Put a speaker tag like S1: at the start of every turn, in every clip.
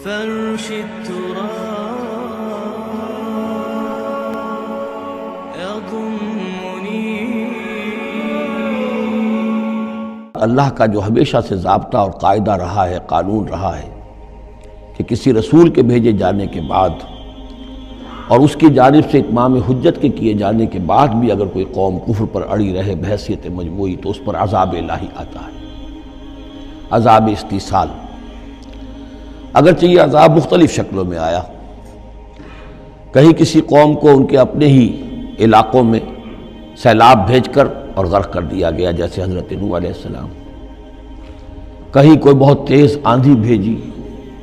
S1: فرش التراب يضمني۔
S2: اللہ کا جو ہمیشہ سے ضابطہ اور قاعدہ رہا ہے، قانون رہا ہے کہ کسی رسول کے بھیجے جانے کے بعد اور اس کی جانب سے اتمام حجت کے کیے جانے کے بعد بھی اگر کوئی قوم کفر پر اڑی رہے بحیثیت مجموعی تو اس پر عذاب الہی آتا ہے، عذاب استیصال۔ اگرچہ یہ عذاب مختلف شکلوں میں آیا، کہیں کسی قوم کو ان کے اپنے ہی علاقوں میں سیلاب بھیج کر اور غرق کر دیا گیا جیسے حضرت نوح علیہ السلام، کہیں کوئی بہت تیز آندھی بھیجی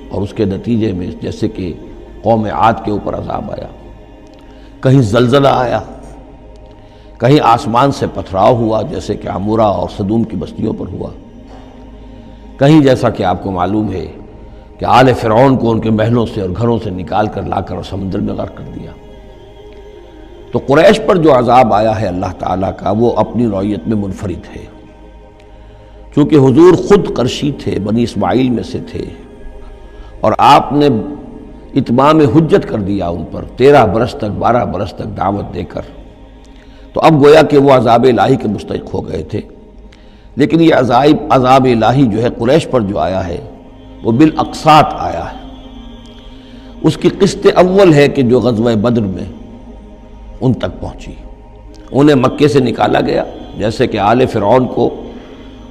S2: اور اس کے نتیجے میں جیسے کہ قوم عاد کے اوپر عذاب آیا، کہیں زلزلہ آیا، کہیں آسمان سے پتھراؤ ہوا جیسے کہ عمورہ اور صدوم کی بستیوں پر ہوا، کہیں جیسا کہ آپ کو معلوم ہے کہ آل فرعون کو ان کے محلوں سے اور گھروں سے نکال کر لا کر اور سمندر میں غرق کر دیا۔ تو قریش پر جو عذاب آیا ہے اللہ تعالیٰ کا وہ اپنی نوعیت میں منفرد ہے، چونکہ حضور خود قرشی تھے، بنی اسماعیل میں سے تھے، اور آپ نے اتمام حجت کر دیا ان پر 13 برس تک 12 برس تک دعوت دے کر، تو اب گویا کہ وہ عذاب الہی کے مستحق ہو گئے تھے۔ لیکن یہ عذاب الہی جو ہے قریش پر جو آیا ہے وہ بالاقساط آیا ہے۔ اس کی قسط اول ہے کہ جو غزوہ بدر میں ان تک پہنچی، انہیں مکے سے نکالا گیا جیسے کہ آل فرعون کو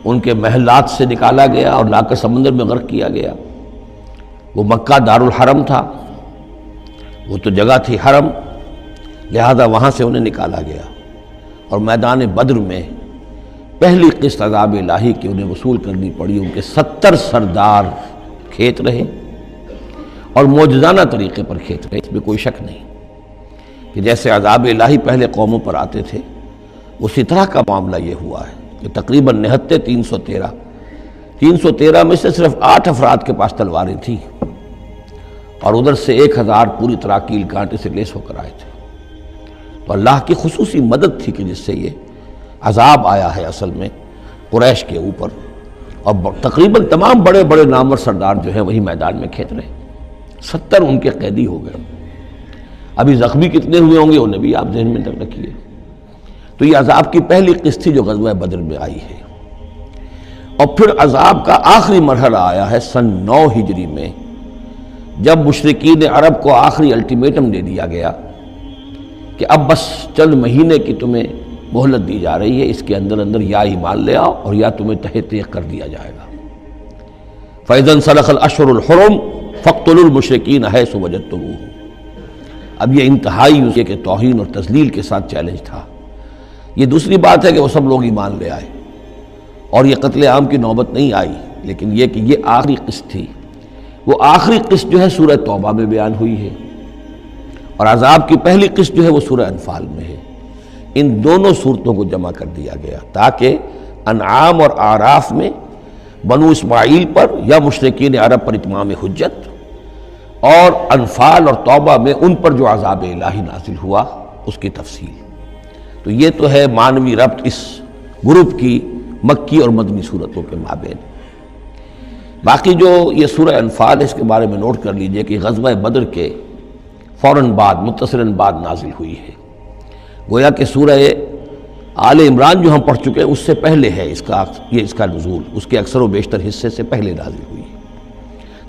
S2: ان کے محلات سے نکالا گیا اور لا کر سمندر میں غرق کیا گیا۔ وہ مکہ دارالحرم تھا، وہ تو جگہ تھی حرم، لہذا وہاں سے انہیں نکالا گیا، اور میدان بدر میں پہلی قسط عذاب الہی کی انہیں وصول کرنی پڑی۔ ان کے 70 سردار کھیت رہے اور معجزانہ طریقے پر کھیت رہے، اس میں کوئی شک نہیں کہ جیسے عذاب الہی پہلے قوموں پر آتے تھے اسی طرح کا معاملہ یہ ہوا ہے کہ تقریباً نہتے 313 میں سے صرف 8 افراد کے پاس تلواریں تھیں، اور ادھر سے 1000 پوری طرح کیل کانٹے سے لیس ہو کر آئے تھے۔ تو اللہ کی خصوصی مدد تھی کہ جس سے یہ عذاب آیا ہے اصل میں قریش کے اوپر، اور تقریباً تمام بڑے بڑے نامور سردار جو ہیں وہی میدان میں کھیت رہے، 70 ان کے قیدی ہو گئے۔ ابھی زخمی کتنے ہوئے ہوں گے انہیں بھی آپ ذہن میں رکھیے۔ تو یہ عذاب کی پہلی قسط تھی جو غزوہ بدر میں آئی ہے، اور پھر عذاب کا آخری مرحلہ آیا ہے سن 9 ہجری میں، جب مشرکین عرب کو آخری الٹیمیٹم دے دیا گیا کہ اب بس چند مہینے کی تمہیں مہلت دی جا رہی ہے، اس کے اندر یا ایمان لے آؤ اور یا تمہیں تہہ تیغ کر دیا جائے گا۔ فَإِذَا انْسَلَخَ الْأَشْهُرُ الْحُرُمُ فَاقْتُلُوا الْمُشْرِكِينَ حَيْثُ وَجَدتُّمُوهُمْ۔ اب یہ انتہائی اسے کہ توہین اور تذلیل کے ساتھ چیلنج تھا۔ یہ دوسری بات ہے کہ وہ سب لوگ ایمان لے آئے اور یہ قتل عام کی نوبت نہیں آئی، لیکن یہ کہ یہ آخری قسط تھی۔ وہ آخری قسط جو ہے سورہ توبہ میں بیان ہوئی ہے، اور عذاب کی پہلی قسط جو ہے وہ سورہ انفال میں ہے۔ ان دونوں صورتوں کو جمع کر دیا گیا تاکہ انعام اور اعراف میں بنو اسماعیل پر یا مشرکین عرب پر اتمام حجت، اور انفال اور توبہ میں ان پر جو عذاب الہی نازل ہوا اس کی تفصیل۔ تو یہ تو ہے معنوی ربط اس گروپ کی مکی اور مدنی صورتوں کے مابین۔ باقی جو یہ سورہ انفال ہے اس کے بارے میں نوٹ کر لیجئے کہ غزوہ بدر کے فوراً بعد متصلاً بعد نازل ہوئی ہے، گویا کہ سورہ آل عمران جو ہم پڑھ چکے ہیں اس سے پہلے ہے اس کا نزول، اس کے اکثر و بیشتر حصے سے پہلے نازل ہوئی ہے۔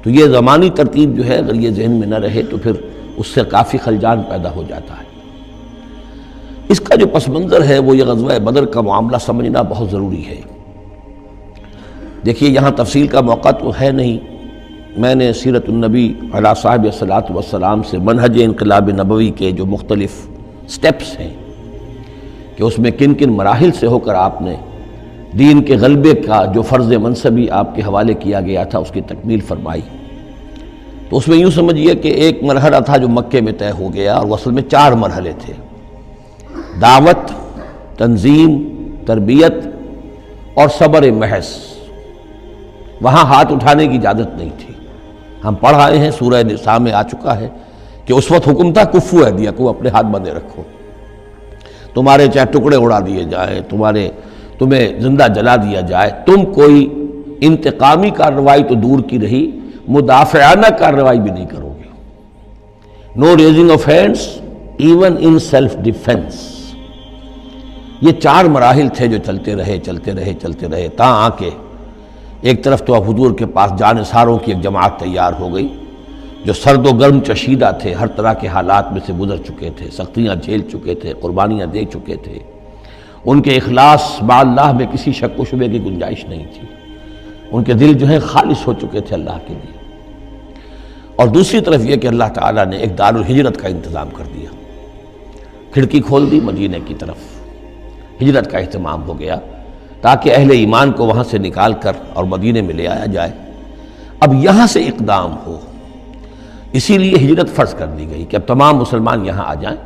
S2: تو یہ زمانی ترتیب جو ہے اگر یہ ذہن میں نہ رہے تو پھر اس سے کافی خلجان پیدا ہو جاتا ہے۔ اس کا جو پس منظر ہے وہ یہ غزوہ بدر کا معاملہ سمجھنا بہت ضروری ہے۔ دیکھیے یہاں تفصیل کا موقع تو ہے نہیں، میں نے سیرت النبی علیہ صاحب الصلاۃ والسلام سے منہج انقلاب نبوی کے جو مختلف سٹیپس ہیں کہ اس میں کن کن مراحل سے ہو کر آپ نے دین کے غلبے کا جو فرض منصبی آپ کے حوالے کیا گیا تھا اس کی تکمیل فرمائی۔ تو اس میں یوں سمجھیے کہ ایک مرحلہ تھا جو مکے میں طے ہو گیا، اور وہ اصل میں 4 مرحلے تھے: دعوت، تنظیم، تربیت اور صبر محض۔ وہاں ہاتھ اٹھانے کی اجازت نہیں تھی۔ ہم پڑھ آئے ہیں، سورہ نساء میں آ چکا ہے کہ اس وقت حکم تھا کفو ایدیکم، اپنے ہاتھ بندے رکھو، تمہارے چاہے ٹکڑے اڑا دیے جائیں، تمہیں زندہ جلا دیا جائے، تم کوئی انتقامی کارروائی تو دور کی رہی، مدافعانہ کارروائی بھی نہیں کرو گے. No raising of hands even in self defence. یہ 4 مراحل تھے جو چلتے رہے تا آ کے ایک طرف تو حضور کے پاس جانثاروں کی ایک جماعت تیار ہو گئی جو سرد و گرم چشیدہ تھے، ہر طرح کے حالات میں سے گزر چکے تھے، سختیاں جھیل چکے تھے، قربانیاں دے چکے تھے. ان کے اخلاص با اللہ میں کسی شک و شبے کی گنجائش نہیں تھی. ان کے دل جو ہیں خالص ہو چکے تھے اللہ کے لیے. اور دوسری طرف یہ کہ اللہ تعالیٰ نے ایک دارالہجرت کا انتظام کر دیا، کھڑکی کھول دی مدینہ کی طرف، ہجرت کا اہتمام ہو گیا تاکہ اہل ایمان کو وہاں سے نکال کر اور مدینے میں لے آیا جائے. اب یہاں سے اقدام ہو، اسی لیے ہجرت فرض کر دی گئی کہ اب تمام مسلمان یہاں آ جائیں.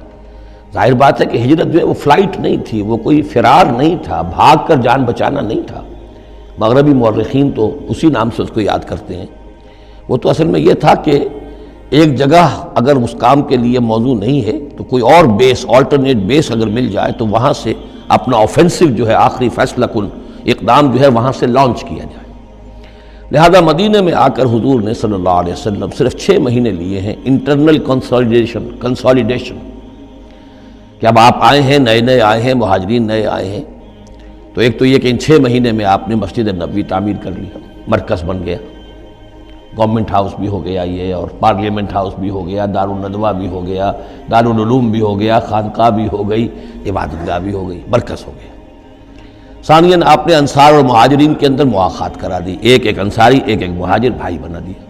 S2: ظاہر بات ہے کہ ہجرت جو ہے وہ فلائٹ نہیں تھی، وہ کوئی فرار نہیں تھا، بھاگ کر جان بچانا نہیں تھا. مغربی مورخین تو اسی نام سے اس کو یاد کرتے ہیں. وہ تو اصل میں یہ تھا کہ ایک جگہ اگر اس کام کے لیے موضوع نہیں ہے تو کوئی اور بیس، آلٹرنیٹ بیس اگر مل جائے تو وہاں سے اپنا آفینسو جو ہے، آخری فیصلہ کن اقدام جو ہے وہاں سے لانچ کیا جائے. لہذا مدینہ میں آ کر حضور نے صلی اللہ علیہ وسلم صرف 6 مہینے لیے ہیں انٹرنل کنسالیڈیشن کہ اب آپ آئے ہیں، نئے آئے ہیں، مہاجرین نئے آئے ہیں. تو ایک تو یہ کہ ان 6 مہینے میں آپ نے مسجد نبوی تعمیر کر لی، مرکز بن گیا، گورنمنٹ ہاؤس بھی ہو گیا یہ، اور پارلیمنٹ ہاؤس بھی ہو گیا، دارالندوہ بھی ہو گیا، دارالعلوم بھی ہو گیا، خانقاہ بھی ہو گئی، عبادت گاہ بھی ہو گئی، مرکز ہو گیا. ثانیاً آپ نے انصار اور مہاجرین کے اندر مواخات کرا دی، ایک انصاری ایک مہاجر بھائی بنا دیا.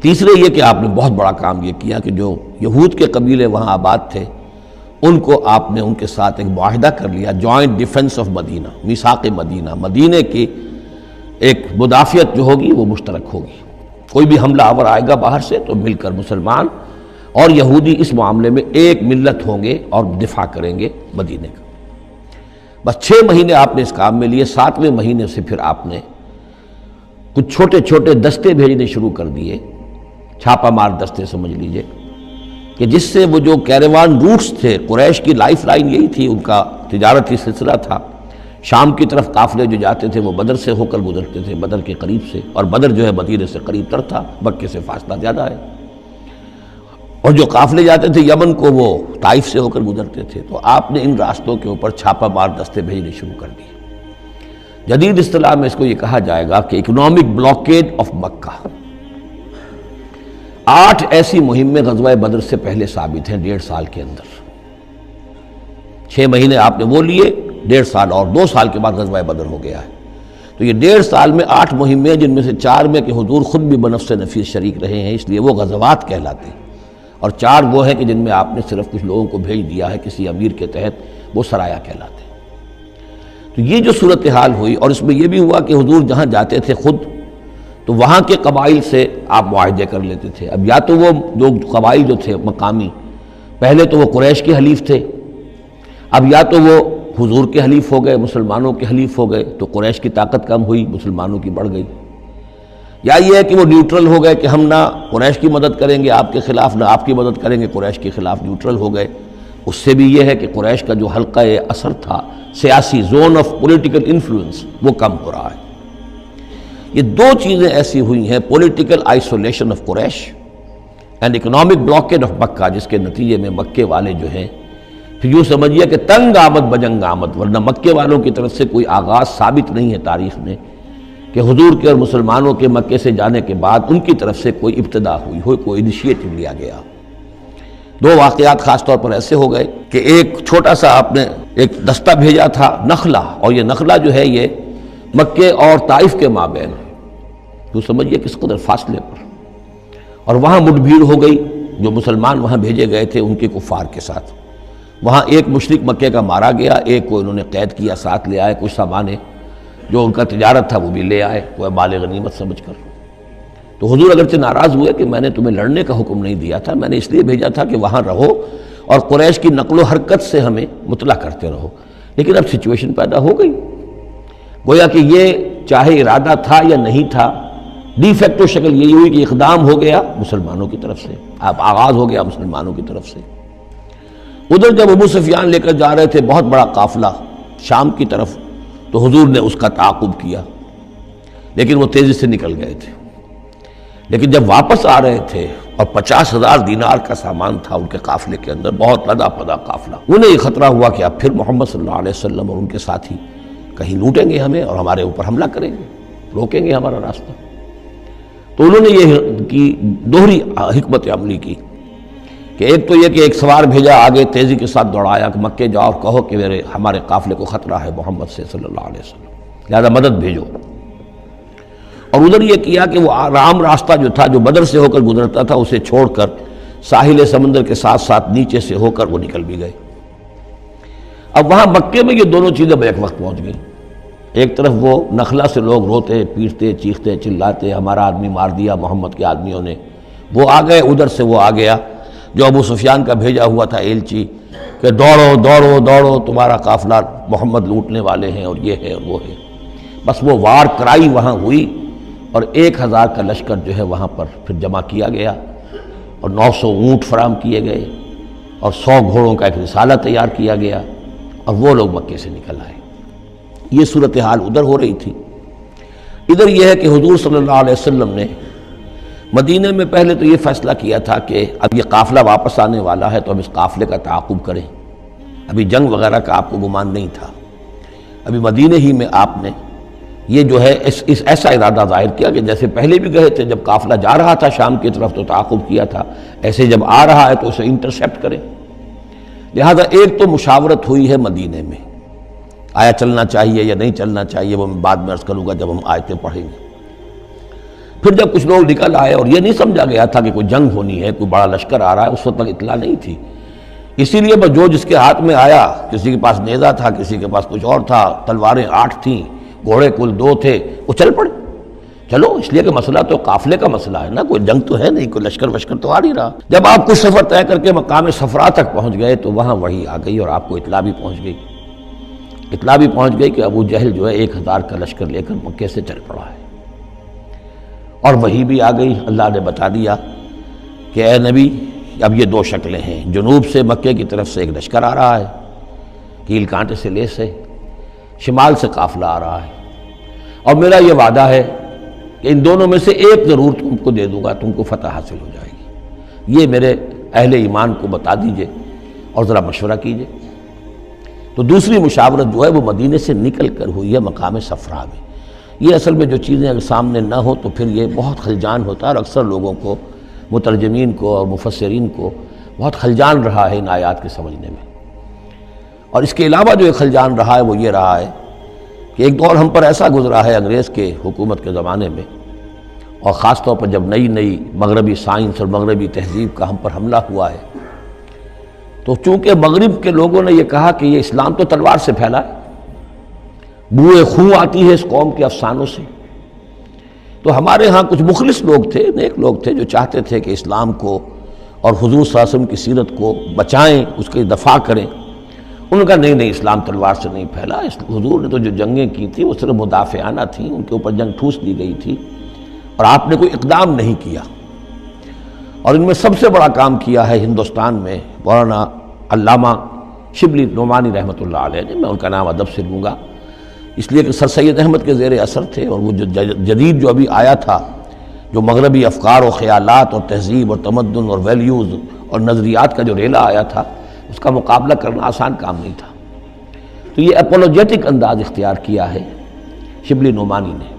S2: تیسرے یہ کہ آپ نے بہت بڑا کام یہ کیا کہ جو یہود کے قبیلے وہاں آباد تھے ان کو آپ نے ان کے ساتھ ایک معاہدہ کر لیا، جوائنٹ ڈیفنس آف مدینہ، میثاق مدینہ، مدینہ کی ایک مدافعت جو ہوگی وہ مشترک ہوگی. کوئی بھی حملہ آور آئے گا باہر سے تو مل کر مسلمان اور یہودی اس معاملے میں ایک ملت ہوں گے اور دفاع کریں گے مدینہ کا. بس 6 مہینے آپ نے اس کام میں لیے. 7ویں مہینے سے پھر آپ نے کچھ چھوٹے چھوٹے دستے بھیجنے شروع کر دیے، چھاپا مار دستے سمجھ لیجئے، کہ جس سے وہ جو کیروان روٹس تھے، قریش کی لائف لائن یہی تھی، ان کا تجارتی سلسلہ تھا. شام کی طرف قافلے جو جاتے تھے وہ بدر سے ہو کر گزرتے تھے، بدر کے قریب سے، اور بدر جو ہے مدینے سے قریب تر تھا، مکے سے فاصلہ زیادہ ہے. اور جو قافلے جاتے تھے یمن کو وہ طائف سے ہو کر گزرتے تھے. تو آپ نے ان راستوں کے اوپر چھاپا مار دستے بھیجنے شروع کر دیے. جدید اصطلاح میں اس کو یہ کہا جائے گا کہ اکنامک بلاکیڈ آف مکہ. 8 ایسی مہمیں غزوہ بدر سے پہلے ثابت ہیں 1.5 سال کے اندر. 6 مہینے آپ نے وہ لیے، 1.5 سال اور 2 سال کے بعد غزوہ بدر ہو گیا ہے. تو یہ 1.5 سال میں 8 مہمیں، جن میں سے 4 میں کہ حضور خود بھی بنفس نفیس شریک رہے ہیں، اس لیے وہ غزوات کہلاتے ہیں، اور 4 وہ ہیں کہ جن میں آپ نے صرف کچھ لوگوں کو بھیج دیا ہے کسی امیر کے تحت، وہ سرایا کہلاتے ہیں. تو یہ جو صورتحال ہوئی، اور اس میں یہ بھی ہوا کہ حضور جہاں جاتے تھے خود تو وہاں کے قبائل سے آپ معاہدے کر لیتے تھے. اب یا تو وہ جو قبائل جو تھے مقامی، پہلے تو وہ قریش کے حلیف تھے، اب یا تو وہ حضور کے حلیف ہو گئے، مسلمانوں کے حلیف ہو گئے، تو قریش کی طاقت کم ہوئی، مسلمانوں کی بڑھ گئی. یا یہ ہے کہ وہ نیوٹرل ہو گئے کہ ہم نہ قریش کی مدد کریں گے آپ کے خلاف، نہ آپ کی مدد کریں گے قریش کے خلاف، نیوٹرل ہو گئے. اس سے بھی یہ ہے کہ قریش کا جو حلقہ اثر تھا، سیاسی زون آف پولیٹیکل انفلوئنس، وہ کم ہو رہا ہے. یہ 2 چیزیں ایسی ہوئی ہیں، political isolation of Quraysh and economic blockade of Mecca, جس کے نتیجے میں مکے والے جو ہیں پھر یوں سمجھیے کہ تنگ آمد بجنگ آمد. ورنہ مکے والوں کی طرف سے کوئی آغاز ثابت نہیں ہے تاریخ میں کہ حضور کے اور مسلمانوں کے مکے سے جانے کے بعد ان کی طرف سے کوئی ابتدا ہوئی ہو، کوئی انیشیٹو لیا گیا. 2 واقعات خاص طور پر ایسے ہو گئے کہ ایک چھوٹا سا آپ نے ایک دستہ بھیجا تھا نخلا، اور یہ نخلا جو ہے یہ مکے اور طائف کے مابین ہے، تو سمجھیے کس قدر فاصلے پر. اور وہاں مٹ بھیڑ ہو گئی، جو مسلمان وہاں بھیجے گئے تھے ان کے کفار کے ساتھ. وہاں ایک مشرک مکے کا مارا گیا، ایک کو انہوں نے قید کیا، ساتھ لے آئے، کچھ سامان جو ان کا تجارت تھا وہ بھی لے آئے، وہ مال غنیمت سمجھ کر. تو حضور اگرچہ ناراض ہوئے کہ میں نے تمہیں لڑنے کا حکم نہیں دیا تھا، میں نے اس لیے بھیجا تھا کہ وہاں رہو اور قریش کی نقل و حرکت سے ہمیں مطلع کرتے رہو. لیکن اب سچویشن پیدا ہو گئی، گویا کہ یہ چاہے ارادہ تھا یا نہیں تھا، ڈی فیکٹو شکل یہی ہوئی کہ اقدام ہو گیا مسلمانوں کی طرف سے، اب آغاز ہو گیا مسلمانوں کی طرف سے. ادھر جب ابو سفیان لے کر جا رہے تھے بہت بڑا قافلہ شام کی طرف، تو حضور نے اس کا تعاقب کیا، لیکن وہ تیزی سے نکل گئے تھے. لیکن جب واپس آ رہے تھے اور 50,000 دینار کا سامان تھا ان کے قافلے کے اندر، بہت لدا پدا قافلہ، انہیں یہ خطرہ ہوا کہ اب پھر محمد صلی اللہ علیہ وسلم اور ان کے ساتھی کہیں لوٹیں گے ہمیں اور ہمارے اوپر حملہ کریں گے، روکیں گے ہمارا راستہ۔ تو انہوں نے یہ کی دوہری حکمت عملی کی کہ ایک تو یہ کہ ایک سوار بھیجا آگے تیزی کے ساتھ دوڑایا کہ مکے جاؤ اور کہو کہ ہمارے قافلے کو خطرہ ہے محمد سے صلی اللہ علیہ وسلم، لہذا مدد بھیجو۔ اور ادھر یہ کیا کہ وہ عام راستہ جو تھا جو بدر سے ہو کر گزرتا تھا اسے چھوڑ کر ساحل سمندر کے ساتھ ساتھ نیچے سے ہو کر وہ نکل بھی گئے۔ اب وہاں مکے میں یہ دونوں چیزیں بیک وقت پہنچ گئیں، ایک طرف وہ نخلا سے لوگ روتے پیٹتے چیختے چلاتے ہمارا آدمی مار دیا محمد کے آدمیوں نے، وہ آ گئے، ادھر سے وہ آ گیا جو ابو سفیان کا بھیجا ہوا تھا ایلچی کہ دوڑو دوڑو دوڑو تمہارا قافلہ محمد لوٹنے والے ہیں اور یہ ہے اور وہ ہے۔ بس وہ وار کرائی وہاں ہوئی اور 1,000 کا لشکر جو ہے وہاں پر پھر جمع کیا گیا اور 900 اونٹ فراہم کیے گئے اور 100 گھوڑوں کا ایک رسالہ تیار کیا گیا اور وہ لوگ مکے سے نکل آئے۔ یہ صورتحال ادھر ہو رہی تھی۔ ادھر یہ ہے کہ حضور صلی اللہ علیہ وسلم نے مدینہ میں پہلے تو یہ فیصلہ کیا تھا کہ اب یہ قافلہ واپس آنے والا ہے تو ہم اس قافلے کا تعاقب کریں۔ ابھی جنگ وغیرہ کا آپ کو گمان نہیں تھا، ابھی مدینہ ہی میں آپ نے یہ جو ہے اس ایسا ارادہ ظاہر کیا کہ جیسے پہلے بھی گئے تھے، جب قافلہ جا رہا تھا شام کی طرف تو تعاقب کیا تھا، ایسے جب آ رہا ہے تو اسے انٹرسیپٹ کریں۔ لہذا ایک تو مشاورت ہوئی ہے مدینہ میں، آیا چلنا چاہیے یا نہیں چلنا چاہیے، وہ میں بعد میں عرض کروں گا جب ہم آیتیں پڑھیں گے۔ پھر جب کچھ لوگ نکل آئے اور یہ نہیں سمجھا گیا تھا کہ کوئی جنگ ہونی ہے، کوئی بڑا لشکر آ رہا ہے، اس وقت تک اطلاع نہیں تھی، اسی لیے بس جو جس کے ہاتھ میں آیا، کسی کے پاس نیزہ تھا، کسی کے پاس کچھ اور تھا، تلواریں 8 تھیں، گھوڑے کل 2 تھے، وہ چل پڑے۔ چلو اس لیے کہ مسئلہ تو قافلے کا مسئلہ ہے نا، کوئی جنگ تو ہے نہیں، کوئی لشکر وشکر تو آ نہیں رہا۔ جب آپ کچھ سفر طے کر کے مقام صفرا تک پہنچ گئے تو وہاں وحی آ گئی اور آپ کو اطلاع بھی پہنچ گئی، اطلاع بھی پہنچ گئی کہ ابو جہل جو ہے 1,000 کا لشکر لے کر مکے سے چل پڑا ہے۔ اور وحی بھی آ گئی، اللہ نے بتا دیا کہ اے نبی اب یہ 2 شکلیں ہیں، جنوب سے مکے کی طرف سے ایک لشکر آ رہا ہے، کیل کانٹے سے لیس ہے، شمال سے قافلہ آ رہا ہے، اور میرا یہ وعدہ ہے کہ ان دونوں میں سے ایک ضرور تم کو دے دوں گا، تم کو فتح حاصل ہو جائے گی۔ یہ میرے اہل ایمان کو بتا دیجئے اور ذرا مشورہ کیجئے۔ تو دوسری مشاورت جو ہے وہ مدینے سے نکل کر ہوئی ہے مقام صفرا میں۔ یہ اصل میں جو چیزیں اگر سامنے نہ ہو تو پھر یہ بہت خلجان ہوتا ہے، اور اکثر لوگوں کو، مترجمین کو اور مفسرین کو بہت خلجان رہا ہے ان آیات کے سمجھنے میں۔ اور اس کے علاوہ جو ایک خلجان رہا ہے وہ یہ رہا ہے کہ ایک دور ہم پر ایسا گزرا ہے انگریز کے حکومت کے زمانے میں، اور خاص طور پر جب نئی نئی مغربی سائنس اور مغربی تہذیب کا ہم پر حملہ ہوا ہے، تو چونکہ مغرب کے لوگوں نے یہ کہا کہ یہ اسلام تو تلوار سے پھیلا ہے، بوئے خون آتی ہے اس قوم کے افسانوں سے، تو ہمارے ہاں کچھ مخلص لوگ تھے، نیک لوگ تھے جو چاہتے تھے کہ اسلام کو اور حضور صلی اللہ علیہ وسلم کی سیرت کو بچائیں، اس کی دفاع کریں۔ انہوں نے کہا نہیں نہیں، اسلام تلوار سے نہیں پھیلا، حضور نے تو جو جنگیں کی تھیں وہ صرف مدافعانہ تھیں، ان کے اوپر جنگ ٹھوس دی گئی تھی اور آپ نے کوئی اقدام نہیں کیا۔ اور ان میں سب سے بڑا کام کیا ہے ہندوستان میں مولانا علامہ شبلی نعمانی رحمۃ اللہ علیہ نے، میں ان کا نام ادب سے لوں گا اس لیے کہ سر سید احمد کے زیر اثر تھے، اور وہ جو جدید جو ابھی آیا تھا، جو مغربی افکار و خیالات اور تہذیب اور تمدن اور ویلیوز اور نظریات کا جو ریلا آیا تھا، اس کا مقابلہ کرنا آسان کام نہیں تھا۔ تو یہ اپولوجیٹک انداز اختیار کیا ہے شبلی نعمانی نے،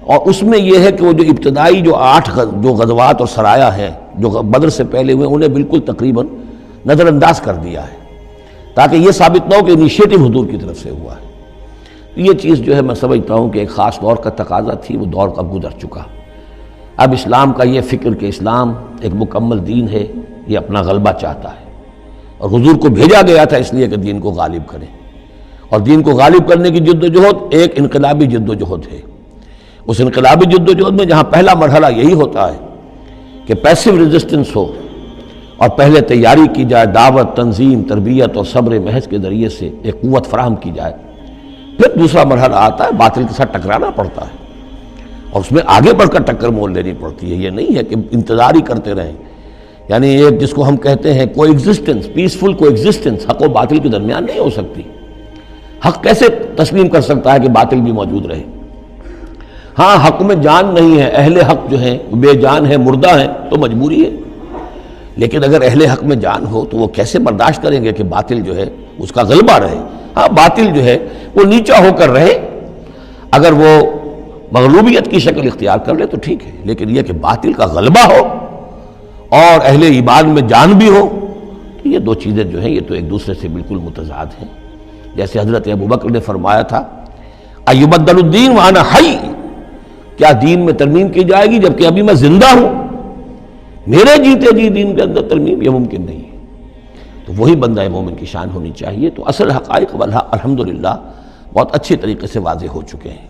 S2: اور اس میں یہ ہے کہ وہ جو ابتدائی جو 8 جو غزوات اور سرایا ہیں جو بدر سے پہلے ہوئے، انہیں بالکل تقریباً نظر انداز کر دیا ہے تاکہ یہ ثابت نہ ہو کہ انیشیٹو حضور کی طرف سے ہوا ہے۔ یہ چیز جو ہے میں سمجھتا ہوں کہ ایک خاص دور کا تقاضا تھی، وہ دور اب گزر چکا۔ اب اسلام کا یہ فکر کہ اسلام ایک مکمل دین ہے، یہ اپنا غلبہ چاہتا ہے، اور حضور کو بھیجا گیا تھا اس لیے کہ دین کو غالب کریں، اور دین کو غالب کرنے کی جد و جہد ایک انقلابی جد و جہد ہے۔ اس انقلابی جد و جہد میں جہاں پہلا مرحلہ یہی ہوتا ہے کہ پیسو ریزسٹنس ہو، اور پہلے تیاری کی جائے، دعوت، تنظیم، تربیت اور صبر محض کے ذریعے سے ایک قوت فراہم کی جائے۔ پھر دوسرا مرحلہ آتا ہے، باطل کے ساتھ ٹکرانا پڑتا ہے، اور اس میں آگے بڑھ کر ٹکر مول لینی پڑتی ہے۔ یہ نہیں ہے کہ انتظار ہی کرتے رہیں، یعنی ایک جس کو ہم کہتے ہیں کو ایگزسٹنس، پیسفل کو ایگزسٹنس، حق و باطل کے درمیان نہیں ہو سکتی۔ حق کیسے تسلیم کر سکتا ہے کہ باطل بھی موجود رہے؟ ہاں حق میں جان نہیں ہے، اہل حق جو ہیں بے جان ہے، مردہ ہیں، تو مجبوری ہے، لیکن اگر اہل حق میں جان ہو تو وہ کیسے برداشت کریں گے کہ باطل جو ہے اس کا غلبہ رہے؟ ہاں باطل جو ہے وہ نیچا ہو کر رہے، اگر وہ مغلوبیت کی شکل اختیار کر لے تو ٹھیک ہے، لیکن یہ کہ باطل کا غلبہ ہو اور اہل ایمان میں جان بھی ہو، تو یہ دو چیزیں جو ہیں یہ تو ایک دوسرے سے بالکل متضاد ہیں۔ جیسے حضرت ابوبکر نے فرمایا تھا ایبدل الدین وانا حی، کیا دین میں ترمیم کی جائے گی جبکہ ابھی میں زندہ ہوں؟ میرے جیتے جی دین کے اندر ترمیم یہ ممکن نہیں ہے۔ تو وہی بندہ مومن کی شان ہونی چاہیے۔ تو اصل حقائق الحمدللہ بہت اچھی طریقے سے واضح ہو چکے ہیں۔